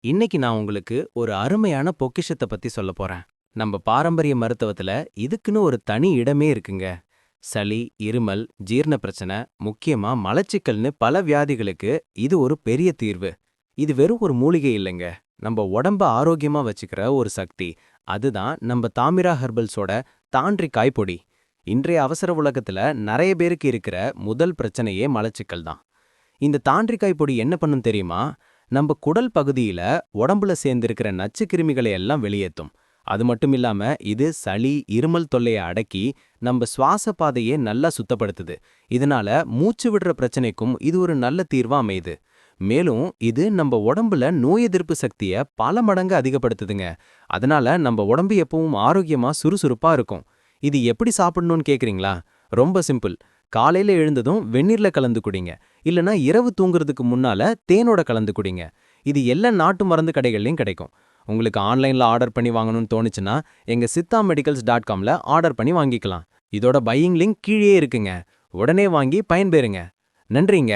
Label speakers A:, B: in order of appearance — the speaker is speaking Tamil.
A: இன்னைக்கு நான் உங்களுக்கு ஒரு அருமையான பொக்கிஷத்தை பத்தி சொல்லப் போறேன். நம்ம பாரம்பரிய மருத்துவத்துல இதுக்குன்னு ஒரு தனி இடமே இருக்குங்க. சளி, இருமல், ஜீரண பிரச்சனை, முக்கியமா மலச்சிக்கல்னு பல வியாதிகளுக்கு இது ஒரு பெரிய தீர்வு. இது வெறும் ஒரு மூலிகை இல்லைங்க. நம்ம உடம்ப ஆரோக்கியமா வச்சுக்கிற ஒரு சக்தி. அதுதான் நம்ம தாமிரா ஹெர்பல்ஸோட தாண்டிக்காய் பொடி. இன்றைய அவசர உலகத்துல நிறைய பேருக்கு இருக்கிற முதல் பிரச்சனையே மலச்சிக்கல் தான். இந்த தாண்டிக்காய் பொடி என்ன பண்ணும் தெரியுமா? நம்ம குடல் பகுதியில உடம்புல சேர்ந்திருக்கிற நச்சு கிருமிகளை எல்லாம் வெளியேத்தும். அது மட்டும் இல்லாம இது சளி, இருமல் தொல்லையை அடக்கி நம்ம சுவாச பாதையை நல்லா சுத்தப்படுத்துது. இதனால மூச்சு விடுற பிரச்சனைக்கும் இது ஒரு நல்ல தீர்வா அமையுது. மேலும் இது நம்ம உடம்புல நோய் எதிர்ப்பு சக்தியை பல மடங்கு அதிகப்படுத்துதுங்க. அதனால நம்ம உடம்பு எப்பவும் ஆரோக்கியமா சுறுசுறுப்பா இருக்கும். இது எப்படி சாப்பிடணும்னு கேக்குறீங்களா? ரொம்ப சிம்பிள். காலையில எழுந்ததும் வெந்நீர்ல கலந்து குடிங்க. இல்லனா இரவு தூங்குறதுக்கு முன்னால தேனோட கலந்து குடிங்க. இது எல்லா நாட்டு மருந்து கடைகள்லயும் கிடைக்கும். உங்களுக்கு ஆன்லைன்ல ஆர்டர் பண்ணி வாங்கணும்னு தோணுச்சுன்னா எங்க siddhamedicals.comல ஆர்டர் பண்ணி வாங்கிக்கலாம். இதோட பையிங் லிங்க் கீழே இருக்குங்க. உடனே வாங்கி பயன்பெறுங்க. நன்றிங்க.